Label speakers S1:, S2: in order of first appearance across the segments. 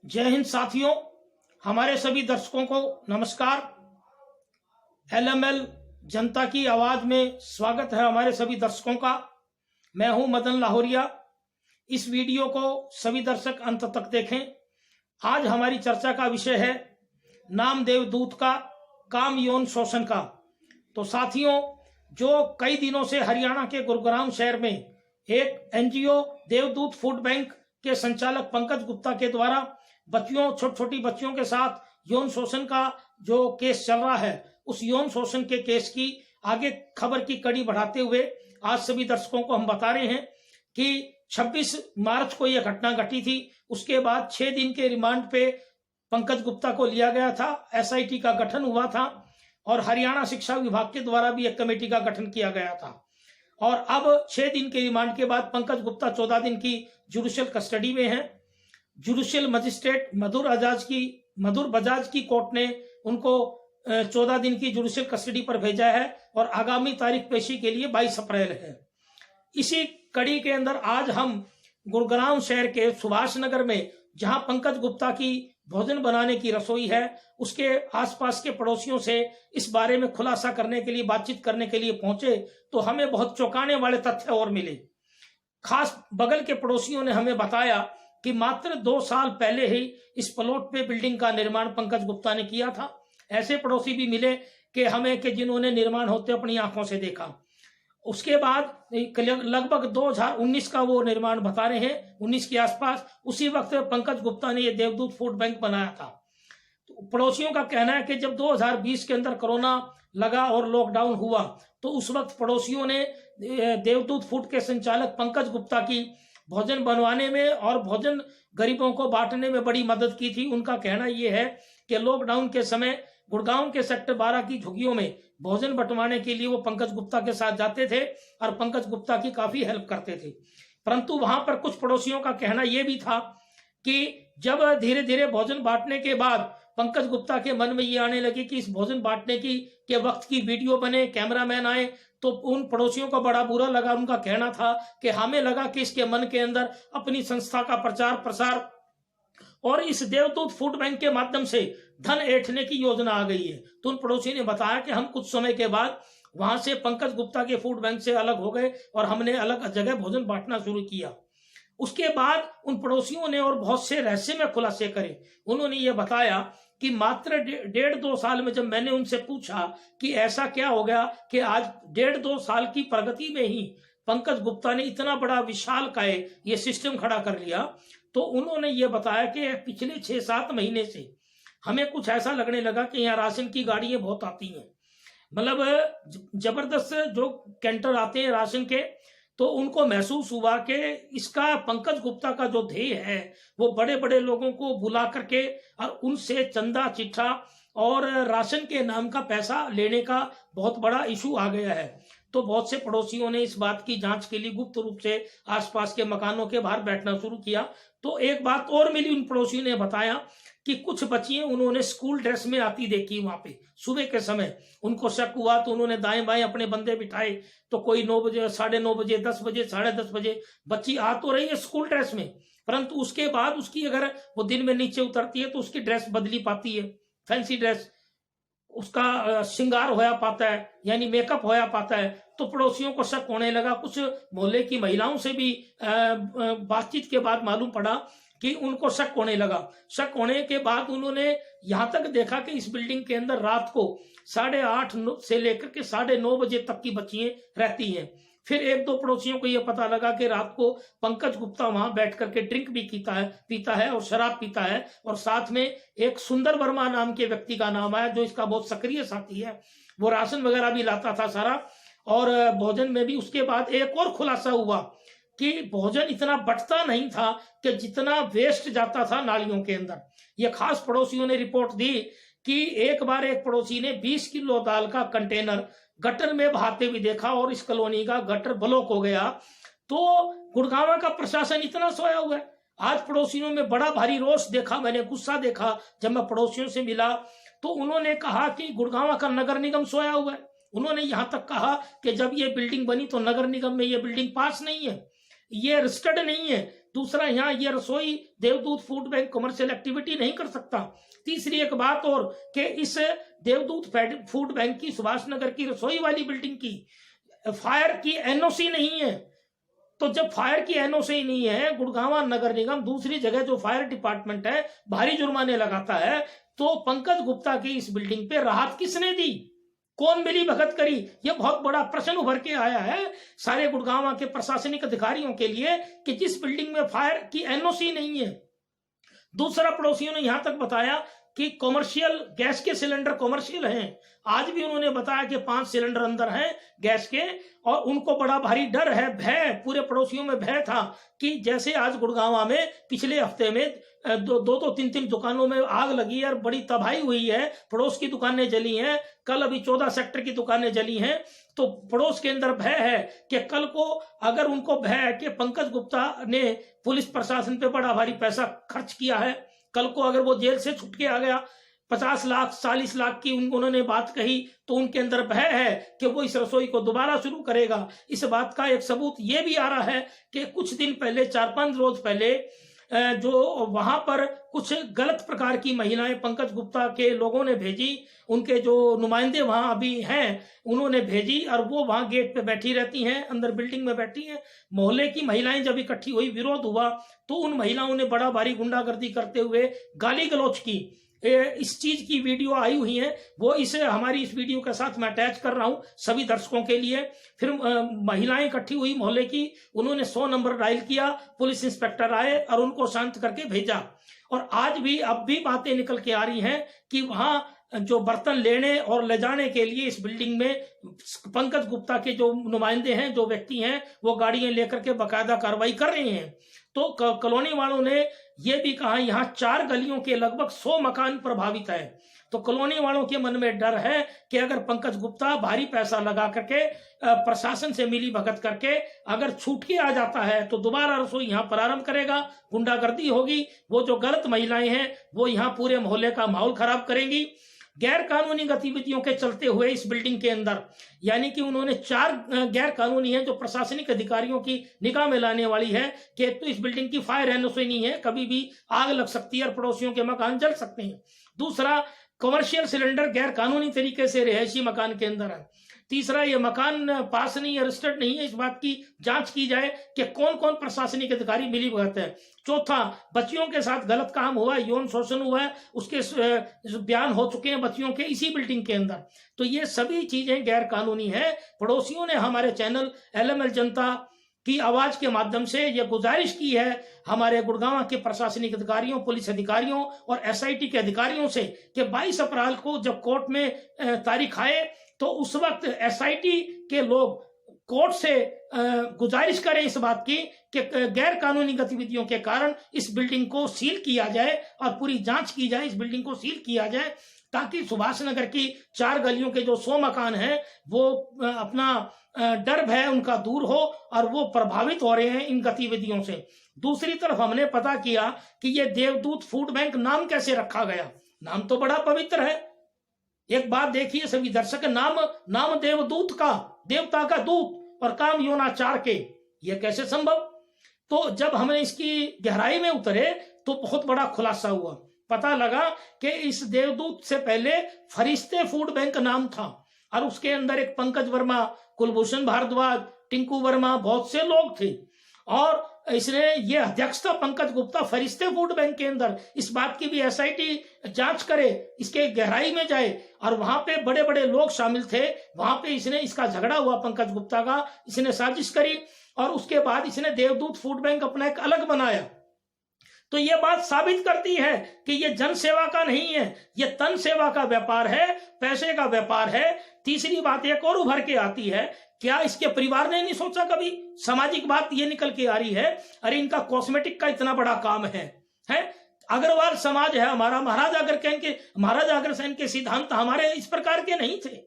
S1: जय हिंद साथियों, हमारे सभी दर्शकों को नमस्कार। एलएमएल जनता की आवाज में स्वागत है हमारे सभी दर्शकों का। मैं हूं मदन लाहौरिया। इस वीडियो को सभी दर्शक अंत तक देखें। आज हमारी चर्चा का विषय है नामदेव दूत का काम यौन शोषण का। तो साथियों, जो कई दिनों से हरियाणा के गुरुग्राम शहर में एक एनजीओ देवदूत फूड बैंक के संचालक पंकज गुप्ता के द्वारा छोटी बच्चियों के साथ यौन शोषण का जो केस चल रहा है, उस यौन शोषण के केस की आगे खबर की कड़ी बढ़ाते हुए आज सभी दर्शकों को हम बता रहे हैं कि 26 मार्च को यह घटना घटी थी। उसके बाद 6 दिन के रिमांड पे पंकज गुप्ता को लिया गया था। एसआईटी का गठन हुआ था और हरियाणा शिक्षा विभाग के द्वारा भी एक कमेटी का गठन किया गया था। और अब 6 दिन के रिमांड के बाद पंकज गुप्ता 14 दिन की जुडिशियल कस्टडी में है। जुडिशियल मजिस्ट्रेट मधुर बजाज की कोर्ट ने उनको 14 दिन की जुडिशियल कस्टडी पर भेजा है और आगामी तारीख पेशी के लिए 22 अप्रैल है। इसी कड़ी के अंदर आज हम गुरुग्राम शहर के सुभाष नगर में, जहां पंकज गुप्ता की भोजन बनाने की रसोई है, उसके आसपास के पड़ोसियों से इस बारे में खुलासा करने के लिए, बातचीत करने के लिए पहुंचे तो हमें बहुत चौंकाने वाले तथ्य और मिले। खास बगल के पड़ोसियों ने हमें बताया कि मात्र 2 साल पहले ही इस प्लॉट पे बिल्डिंग का निर्माण पंकज गुप्ता ने किया था। ऐसे पड़ोसी भी मिले कि हमें कि जिन्होंने निर्माण होते अपनी आंखों से देखा। उसके बाद लगभग 2019 का वो निर्माण बता रहे हैं, 19 के आसपास। उसी वक्त पंकज गुप्ता ने ये देवदूत फूड बैंक बनाया था। तो पड़ोसियों का कहना है कि जब 2020 के अंदर कोरोना लगा और लॉकडाउन हुआ तो उस वक्त पड़ोसियों ने देवदूत फूड के संचालक पंकज गुप्ता की भोजन बनवाने में और भोजन गरीबों को बांटने में बड़ी मदद की थी। उनका कहना यह है कि लॉकडाउन के समय गुड़गांव के सेक्टर 12 की झुग्गियों में भोजन बंटवाने के लिए वो पंकज गुप्ता के साथ जाते थे और पंकज गुप्ता की काफी हेल्प करते थे। परंतु वहां पर कुछ पड़ोसियों का कहना यह भी था कि जब धीरे धीरे भोजन बांटने के बाद पंकज गुप्ता के मन में ये आने लगी कि इस भोजन बांटने के वक्त की वीडियो बने, कैमरामैन आए, तो उन पड़ोसियों को बड़ा बुरा लगा। उनका कहना था कि हमें लगा कि इसके मन के अंदर अपनी संस्था का प्रचार प्रसार और इस देवदूत फूड बैंक के माध्यम से धन ऐंठने की योजना आ गई है। तो उन पड़ोसी ने बताया कि हम कुछ समय के बाद वहां से पंकज गुप्ता के फूड बैंक से अलग हो गए और हमने अलग जगह भोजन बांटना शुरू किया। उसके बाद उन पड़ोसियों ने और बहुत से रहस्यमय खुलासे करे। उन्होंने ये बताया कि मात्र 1.5-2 साल में जब मैंने उनसे पूछा कि ऐसा क्या हो गया कि आज 1.5-2 साल की प्रगति में ही पंकज गुप्ता ने इतना बड़ा विशालकाय ये सिस्टम खड़ा कर लिया, तो उन्होंने ये बताया कि पिछले 6-7 महीने से हमें कुछ ऐसा लगने लगा कि यहाँ राशन की गाड़ियां बहुत आती हैं। मतलब जबरदस्त जो कैंटर आते हैं राशन के, तो उनको महसूस हुआ कि इसका पंकज गुप्ता का जो ध्येय है वो बड़े बड़े लोगों को बुला करके और उनसे चंदा चिट्ठा और राशन के नाम का पैसा लेने का बहुत बड़ा इशू आ गया है। तो बहुत से पड़ोसियों ने इस बात की जांच के लिए गुप्त रूप से आसपास के मकानों के बाहर बैठना शुरू किया। तो एक बात और मिली, उन पड़ोसियों ने बताया कि कुछ बच्चियां उन्होंने स्कूल ड्रेस में आती देखी वहां पे सुबह के समय। उनको शक हुआ तो उन्होंने दाएं बाएं अपने बंदे बिठाए, तो कोई 9 बजे, 9:30 बजे, 10 बजे, 10:30 बजे बच्ची आ तो रही है स्कूल ड्रेस में, परंतु उसके बाद उसकी अगर वो दिन में नीचे उतरती है तो उसकी ड्रेस बदली पाती है, फैंसी ड्रेस, उसका श्रृंगार होया पाता है, यानी मेकअप होया पाता है। तो पड़ोसियों को शक होने लगा। कुछ मोहल्ले की महिलाओं से भी बातचीत के बाद मालूम पड़ा कि उनको शक होने लगा। शक होने के बाद उन्होंने यहां तक देखा कि इस बिल्डिंग के अंदर रात को 8:30 से लेकर के 9:30 बजे तक की बच्चियां रहती हैं। फिर 1-2 पड़ोसियों को यह पता लगा कि रात को पंकज गुप्ता वहां बैठ करके ड्रिंक भी पीता है और शराब पीता है। और साथ में एक सुंदर वर्मा नाम के व्यक्ति का नाम आया, जो इसका बहुत सक्रिय साथी है। वो राशन वगैरह भी लाता था सारा, और भोजन में भी। उसके बाद एक और खुलासा हुआ कि भोजन इतना बंटता नहीं था कि जितना वेस्ट जाता था नालियों के अंदर। ये खास पड़ोसियों ने रिपोर्ट दी कि एक बार एक पड़ोसी ने 20 किलो दाल का कंटेनर गटर में बहाते हुए देखा और इस कॉलोनी का गटर ब्लॉक हो गया। तो गुड़गांव का प्रशासन इतना सोया हुआ है। आज पड़ोसियों में बड़ा भारी रोष देखा, मैंने गुस्सा देखा। जब मैं पड़ोसियों से मिला तो उन्होंने कहा कि गुड़गांव का नगर निगम सोया हुआ है। उन्होंने यहां तक कहा कि जब ये बिल्डिंग बनी तो नगर निगम में ये बिल्डिंग पास नहीं है। ये रजिस्टर्ड नहीं है। दूसरा, यहाँ ये रसोई देवदूत फूड बैंक कमर्शियल एक्टिविटी नहीं कर सकता। तीसरी एक बात और कि इस देवदूत फूड बैंक की सुभाष नगर की रसोई वाली बिल्डिंग की फायर की एनओसी नहीं है। तो जब फायर की एनओसी नहीं है, गुड़गांव नगर निगम दूसरी जगह जो फायर डिपार्टमेंट है भारी जुर्माने लगाता है, तो पंकज गुप्ता की इस बिल्डिंग पे राहत किसने दी, कौन मिली भगत करी, यह बहुत बड़ा प्रश्न उभर के आया है सारे गुड़गांव के प्रशासनिक अधिकारियों के लिए कि जिस बिल्डिंग में फायर की एनओसी नहीं है। दूसरा, पड़ोसियों ने यहां तक बताया कि कॉमर्शियल गैस के सिलेंडर कॉमर्शियल हैं। आज भी उन्होंने बताया कि 5 सिलेंडर अंदर हैं गैस के, और उनको बड़ा भारी डर है, भय, पूरे पड़ोसियों में भय था कि जैसे आज गुड़गांव में पिछले हफ्ते में दो 3 दुकानों में आग लगी है और बड़ी तबाही हुई है, पड़ोस की दुकानें जली हैं, कल अभी 14 सेक्टर की दुकानें जली हैं। तो पड़ोस के अंदर भय है कि कल को अगर उनको भय है कि पंकज गुप्ता ने पुलिस प्रशासन पे बड़ा भारी पैसा खर्च किया है, कल को अगर वो जेल से छूट के आ गया, 50 लाख 40 लाख की उन्होंने बात कही, तो उनके अंदर भय है कि वो इस रसोई को दोबारा शुरू करेगा। इस बात का एक सबूत ये भी आ रहा है कि कुछ दिन पहले, 4-5 रोज पहले, जो वहां पर कुछ गलत प्रकार की महिलाएं पंकज गुप्ता के लोगों ने भेजी, उनके जो नुमाइंदे वहां अभी हैं उन्होंने भेजी, और वो वहां गेट पे बैठी रहती हैं, अंदर बिल्डिंग में बैठी हैं। मोहल्ले की महिलाएं जब इकट्ठी हुई, विरोध हुआ, तो उन महिलाओं ने बड़ा भारी गुंडागर्दी करते हुए गाली गलौज की। इस चीज की वीडियो आई हुई है, वो इसे हमारी इस वीडियो के साथ मैं अटैच कर रहा हूं सभी दर्शकों के लिए। फिर महिलाएं इकट्ठी हुई मोहल्ले की, उन्होंने 100 नंबर डायल किया, पुलिस इंस्पेक्टर आए और उनको शांत करके भेजा। और आज भी अब भी बातें निकल के आ रही हैं कि वहां जो बर्तन लेने और ले जाने के लिए इस बिल्डिंग में पंकज गुप्ता के जो नुमाइंदे हैं, जो व्यक्ति हैं, वो गाड़ियां लेकर के बाकायदा कार्रवाई कर रहे हैं। तो कॉलोनी वालों ने ये भी कहा यहाँ 4 गलियों के लगभग 100 मकान प्रभावित है। तो कॉलोनी वालों के मन में डर है कि अगर पंकज गुप्ता भारी पैसा लगा करके प्रशासन से मिली भगत करके अगर छूट के आ जाता है, तो दोबारा रसोई यहाँ प्रारंभ करेगा, गुंडागर्दी होगी, वो जो गलत महिलाएं हैं वो यहाँ पूरे मोहल्ले का माहौल खराब करेंगी। गैर कानूनी गतिविधियों के चलते हुए इस बिल्डिंग के अंदर, यानी कि उन्होंने 4 गैर कानूनी है जो प्रशासनिक अधिकारियों की निगाह में लाने वाली है कि तो इस बिल्डिंग की फायर एनओसी नहीं है, कभी भी आग लग सकती है और पड़ोसियों के मकान जल सकते हैं। दूसरा, कमर्शियल सिलेंडर गैर कानूनी तरीके से रिहायशी मकान के अंदर है। तीसरा, ये मकान पास नहीं है, रजिस्टर्ड नहीं है, इस बात की जांच की जाए कि कौन कौन प्रशासनिक अधिकारी मिली भगत है। चौथा, बच्चियों के साथ गलत काम हुआ है, यौन शोषण हुआ है, उसके बयान हो चुके हैं बच्चियों के इसी बिल्डिंग के अंदर। तो ये सभी चीजें गैर कानूनी है। पड़ोसियों ने हमारे चैनल LML जनता की आवाज के माध्यम से यह गुजारिश की है हमारे गुड़गांव के प्रशासनिक अधिकारियों, पुलिस अधिकारियों और SIT के अधिकारियों से कि 22 अप्रैल को जब कोर्ट में तारीख आए, तो उस वक्त SIT के लोग कोर्ट से गुजारिश करें इस बात की कि गैर कानूनी गतिविधियों के कारण इस बिल्डिंग को सील किया जाए और पूरी जांच की जाए, इस बिल्डिंग को सील किया जाए, ताकि सुभाष नगर की 4 गलियों के जो 100 मकान हैं वो अपना डर भय उनका दूर हो और वो प्रभावित हो रहे हैं इन गतिविधियों से। दूसरी तरफ हमने पता किया कि ये देवदूत फूड बैंक नाम कैसे रखा गया। नाम तो बड़ा पवित्र है। एक बात देखिए सभी दर्शक, नाम देवदूत का, देवता का दूत, और काम योनाचार के, ये कैसे संभव। तो जब हमने इसकी गहराई में उतरे तो बहुत बड़ा खुलासा हुआ। पता लगा कि इस देवदूत से पहले फरिश्ते फूड बैंक नाम था और उसके अंदर एक पंकज वर्मा, कुलभूषण भारद्वाज, टिंकू वर्मा, बहुत से लोग थे, और इसने ये अध्यक्ष था पंकज गुप्ता फरिश्ते फूड बैंक के अंदर। इस बात की भी SIT जांच करे, इसके गहराई में जाए, और वहां पे बड़े बड़े लोग शामिल थे। वहां पे इसका झगड़ा हुआ पंकज गुप्ता का, इसने साजिश करी और उसके बाद इसने देवदूत फूड बैंक अपना एक अलग बनाया। तो ये बात साबित करती है कि ये जन सेवा का नहीं है, ये तन सेवा का व्यापार है, पैसे का व्यापार है। तीसरी बात एक और उभर के आती है, क्या इसके परिवार ने नहीं सोचा कभी? सामाजिक बात ये निकल के आ रही है, अरे इनका कॉस्मेटिक का इतना बड़ा काम है? अग्रवाल समाज है हमारा, महाराजा अग्रसेन के सिद्धांत हमारे इस प्रकार के नहीं थे।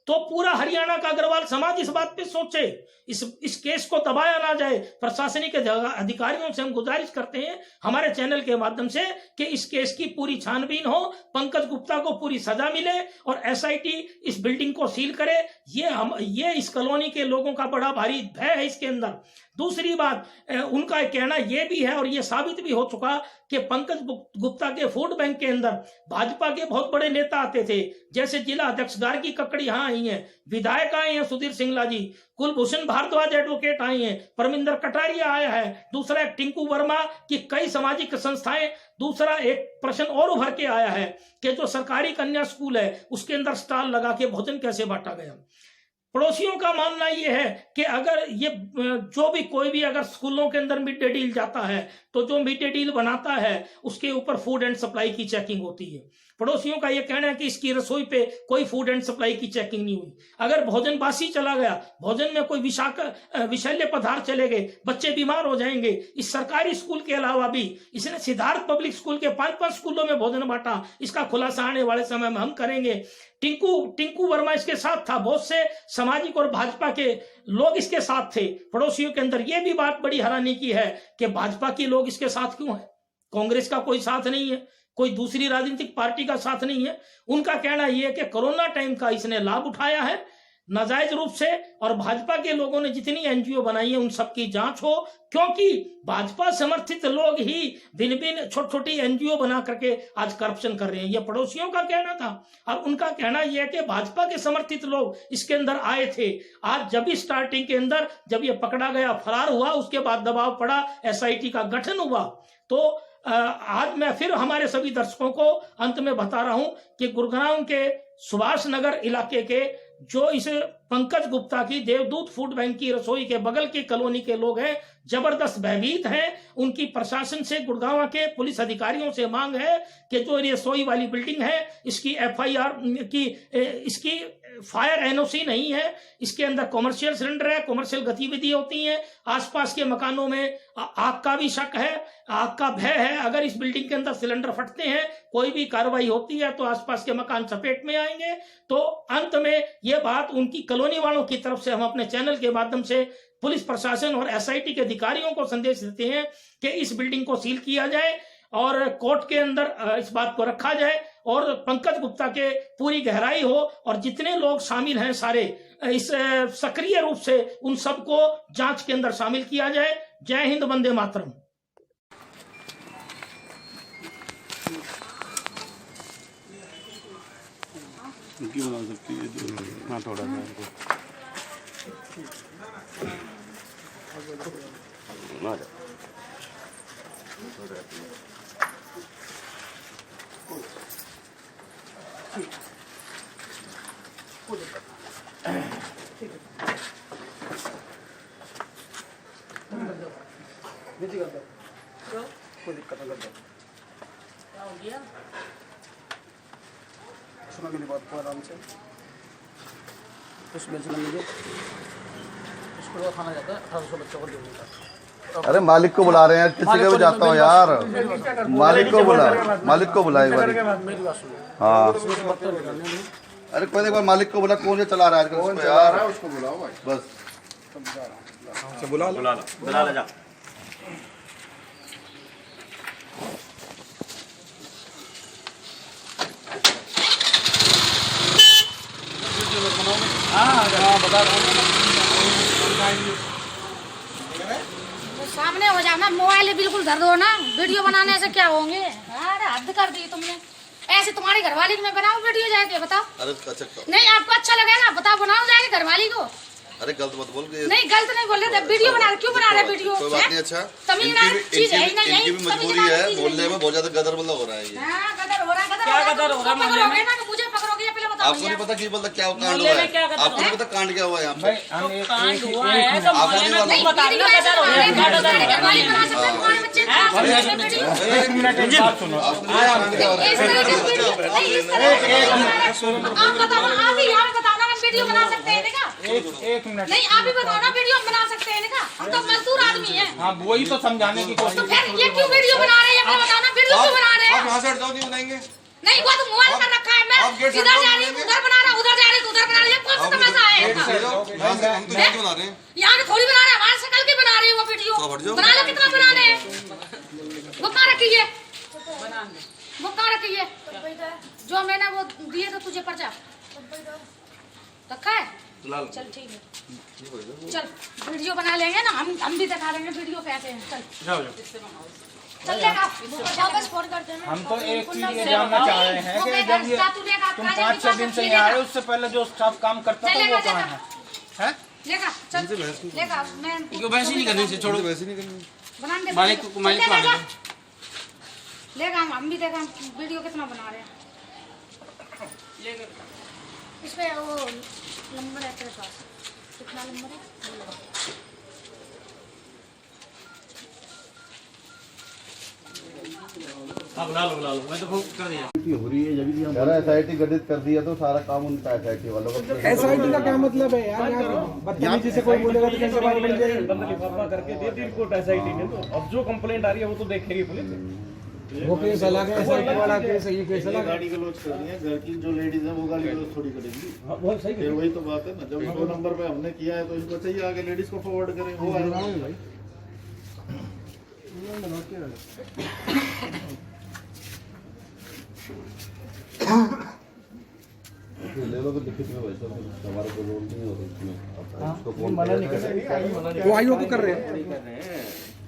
S1: तो पूरा हरियाणा का अग्रवाल समाज इस बात पे सोचे, इस केस को दबाया ना जाए। प्रशासनिक अधिकारियों से हम गुजारिश करते हैं हमारे चैनल के माध्यम से कि इस केस की पूरी छानबीन हो, पंकज गुप्ता को पूरी सजा मिले और SIT इस बिल्डिंग को सील करे। ये इस कॉलोनी के लोगों का बड़ा भारी भय है इसके अंदर। दूसरी बात, उनका कहना यह भी है और यह साबित भी हो चुका कि पंकज गुप्ता के फूड बैंक के अंदर भाजपा के बहुत बड़े नेता आते थे, जैसे जिला अध्यक्ष गार्गी ककड़ी यहाँ आई हैं, विधायक आए हैं सुधीर सिंगला जी, कुलभूषण भारद्वाज एडवोकेट आए हैं, परमिंदर कटारिया आया है, दूसरा एक टिंकू वर्मा की कई सामाजिक संस्थाएं, दूसरा एक प्रश्न और उभर के आया है कि जो सरकारी कन्या स्कूल है उसके अंदर स्टॉल लगा के भोजन कैसे बांटा गया। पड़ोसियों का मानना यह है कि अगर ये जो भी कोई भी अगर स्कूलों के अंदर मिड डे डील जाता है तो जो मिड डे डील बनाता है उसके ऊपर फूड एंड सप्लाई की चेकिंग होती है। पड़ोसियों का यह कहना है कि इसकी रसोई पे कोई फूड एंड सप्लाई की चेकिंग नहीं हुई। अगर भोजन बासी चला गया, भोजन में कोई विषैले पदार्थ चले गए, बच्चे बीमार हो जाएंगे। इस सरकारी स्कूल के अलावा भी इसने सिद्धार्थ पब्लिक स्कूल के 5-5 स्कूलों में भोजन बांटा। इसका खुलासा आने वाले समय में हम करेंगे। टिंकू वर्मा इसके साथ था, बहुत से सामाजिक और भाजपा के लोग इसके साथ थे। पड़ोसियों के अंदर यह भी बात बड़ी हैरानी की है कि भाजपा के लोग इसके साथ क्यों है, कांग्रेस का कोई साथ नहीं है, कोई दूसरी राजनीतिक पार्टी का साथ नहीं है। उनका कहना यह है कि कोरोना टाइम का इसने लाभ उठाया है नाजायज रूप से, और भाजपा के लोगों ने जितनी एनजीओ बनाई है उन सबकी जांच हो, क्योंकि भाजपा समर्थित लोग ही भिन्न भिन्न छोटी छोटी एनजीओ बना करके आज करप्शन कर रहे हैं। यह पड़ोसियों का कहना था और उनका कहना यह है कि भाजपा के समर्थित लोग इसके अंदर आए थे। आज जब भी स्टार्टिंग के अंदर जब यह पकड़ा गया, फरार हुआ, उसके बाद दबाव पड़ा, एसआईटी का गठन हुआ, तो आज मैं फिर हमारे सभी दर्शकों को अंत में बता रहा हूं कि गुरुग्राम के सुभाष नगर इलाके के जो इस पंकज गुप्ता की देवदूत फूड बैंक की रसोई के बगल की कॉलोनी के लोग हैं, जबरदस्त भयभीत हैं। उनकी प्रशासन से, गुड़गांव के पुलिस अधिकारियों से मांग है कि जो रसोई वाली बिल्डिंग है इसकी एफआईआर की, इसकी फायर एनओसी नहीं है, इसके अंदर कॉमर्शियल सिलेंडर है, कॉमर्शियल गतिविधि होती है, आसपास के मकानों में आग का भी शक है, आग का भय है। अगर इस बिल्डिंग के अंदर सिलेंडर फटते हैं, कोई भी कार्रवाई होती है तो आसपास के मकान चपेट में आएंगे। तो अंत में यह बात उनकी कॉलोनी वालों की तरफ से हम अपने चैनल के माध्यम से पुलिस प्रशासन और एसआईटी के अधिकारियों को संदेश देते हैं कि इस बिल्डिंग को सील किया जाए और कोर्ट के अंदर इस बात को रखा जाए और पंकज गुप्ता के पूरी गहराई हो और जितने लोग शामिल हैं सारे इस सक्रिय रूप से उन सबको जांच के अंदर शामिल किया जाए। जय हिंद, वंदे मातरम।
S2: बना सकती है हाँ थोड़ा सा कोई दिक्कत नहीं करता। सुनो मेरी बात को आराम से। उसमें मुझे उसको खाना जाता है 1800 बच्चों को देने।
S3: अरे मालिक को बुला रहे हैं, किसी के भी जाता हूँ यार। मालिक को बुला एक बार। हाँ अरे कोई एक बार मालिक को बुला। कौन चला रहा है आजकल यार, उसको बुलाओ भाई बस। बुला ले जा।
S4: सामने हो जाओ ना, मोबाइल बिल्कुल धर दो ना, वीडियो बनाने से क्या होंगे। अरे हद कर दी तुमने। ऐसे तुम्हारी घरवाली को मैं बनाऊं वीडियो जाके, बताओ।
S3: अरे अच्छा
S4: नहीं आपको अच्छा लगे ना, बताओ बनाओ जाके घरवाली को।
S3: अरे गलत मत बोल।
S4: नहीं गलत नहीं बोल रहे, वीडियो बना रहे, क्यों बना रहे वीडियो?
S3: कोई बात नहीं। अच्छा
S4: तमिलनाडु चीज है ही नहीं,
S3: इनकी भी मजबूरी है, बोलने में बहुत ज्यादा गदर बदला हो रहा है ये।
S4: हां गदर हो रहा है।
S1: क्या गदर हो रहा है?
S4: पकड़ोगे ना, मुझे पकड़ोगे पहले बताओ।
S3: आपको नहीं पता की बोलता क्या कांड हुआ है? आपको नहीं पता कांड क्या हुआ है यहाँ पे?
S1: कांड हुआ है तो
S3: आपको नहीं
S4: नहीं
S3: मालूम?
S4: वीडियो गदर हो रहा है, घरवाली बना सकते हैं, तुम्हारे बच्चे
S3: एक मिनट बात सुनो।
S4: आप बताओ, आप ही यार बताओ ना, हम वीडियो बना सकते हैं क्या?
S5: एक मिनट।
S4: नहीं आप ही बताओ ना, वीडियो हम बना सकते हैं क्या? हम तो मजदूर आदमी हैं।
S5: हाँ वही तो समझाने की कोशिश।
S4: तो फिर ये क्यों वीडियो बना रहे हैं? अपना बताओ ना, वीडियो क्यों बना रहे हैं?
S3: आप यहाँ से हट जाओ, नहीं बनाएंगे।
S4: नहीं वो तो मोबाइल कर रखा है, मैं इधर जा रही हूँ उधर बना रहा, उधर जा रही हूँ उधर बना रही हूँ। कौन सा तमाशा है?
S3: हम तो यहाँ बना रहे हैं।
S4: यहाँ पे थोड़ी बना रहे हैं, हमारे शकल की बना रही है वो वीडियो। बना लो, कितना बनाने हैं? वो कहाँ रखी है? वो कहाँ रखी है? जो मैंने वो दिए तो तुझे पर्चा रखा है। चल ठीक है, चल वीडियो बना लेंगे ना, हम भी दिखा देंगे वीडियो कैसे है। चल
S5: जाओ जाओ।
S4: चल लेगा, जाओ बस फोन कर देना।
S5: हम तो एक चीज ये जानना चाह रहे हैं कि जब ये तुम 5-6 दिन से यहाँ आए उससे पहले जो स्टाफ काम करता था वो कहाँ है? हैं?
S4: लेगा चल लेगा, मैं
S6: क्यों वैसे ही नहीं करने से छोड़ो।
S3: वैसे नहीं करनी
S4: बना दे
S6: मालिक को मालिक को आने दो।
S4: लेगा, हम भी देखा वीडियो कितना बना रहे हैं। इस पे वो नंबर है तेरे पास, कितना नंबर है?
S6: हाँ बुला लो मैं तो फोन कर दिया।
S2: हो रही है जब भी हम
S3: यार एसआईटी गठित कर दिया तो सारा काम उनका एसआईटी वालों का।
S7: एसआईटी का क्या मतलब है यार? बदतमीजी से कोई बोलेगा तो कैसे बात बन जाएगी?
S8: बंद लिफाफा करके दे दी रिपोर्ट एसआईटी ने, तो अब जो कंप्लेंट आ रही है वो तो देखेगी पुलिस।
S7: वो केस अलग है, एसआईटी वाला केस है, ये केस अलग है।
S2: गाड़ी का लोच कर रही है, घर की जो लेडीज है वो गाड़ी का लोच थोड़ी करेंगी।
S8: हाँ, वो सही
S2: फिर वही तो बात है ना, जब इनको नंबर पे हमने किया है तो इनको चाहिए आगे लेडीज को फॉरवर्ड करें, वो आएगा भाई।
S3: ले लो तो लिखित में वैसे हमारा कोई रोल नहीं होता इसमें। उसको फोन
S2: मना नहीं कर रहे,
S7: वो आयोग कर रहे हैं,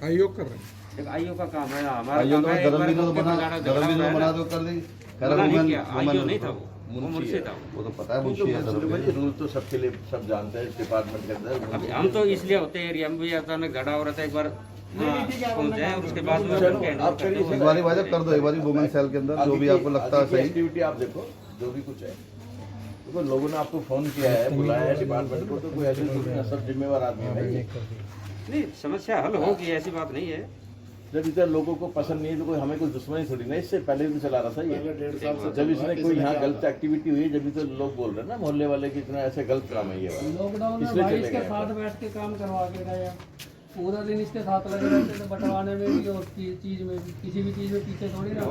S7: आयोग कर रहे हैं।
S6: आईओ का काम है हमारा।
S3: आइयो तो धर्मवीर तो बना तो कर दी। खैर
S6: आईओ नहीं था वो मुंशी था।
S3: वो तो पता है मुंशी है धर्मवीर।
S2: रूल तो सबके लिए सब जानते हैं डिपार्टमेंट के अंदर।
S6: अभी हम तो इसलिए होते हैं एरिया में भी अचानक झगड़ा हो रहा था, एक बार पहुंचे और उसके बाद में
S2: आप करिए
S3: एक बारी भाई कर दो, एक बारी वुमेन सेल के अंदर जो भी आपको लगता है सही।
S2: एक्टिविटी आप देखो, जो भी कुछ है देखो, लोगों ने आपको फोन किया है, बुलाया है डिपार्टमेंट को, तो कोई ऐसे थोड़ी ना, सब जिम्मेवार आदमी है भाई।
S6: नहीं समस्या हल होगी, ऐसी बात नहीं है।
S2: जब इधर लोगों को पसंद नहीं है तो कोई हमें कोई दुश्मनी थोड़ी ना, इससे पहले भी चला रहा था ये। जब इसने कोई यहाँ गलत एक्टिविटी हुई है, जब भी तो लोग बोल रहे हैं ना मोहल्ले वाले की इतना ऐसे गलत काम है ये वाला।
S9: लॉकडाउन में
S2: इसलिए
S9: भाई
S2: चले
S9: इसके
S2: गए।
S9: साथ बैठ के काम करवा के गए, पूरा दिन इसके साथ लगे रहते थे, बंटवाने में भी और चीज में भी, किसी भी चीज में पीछे थोड़ी ना।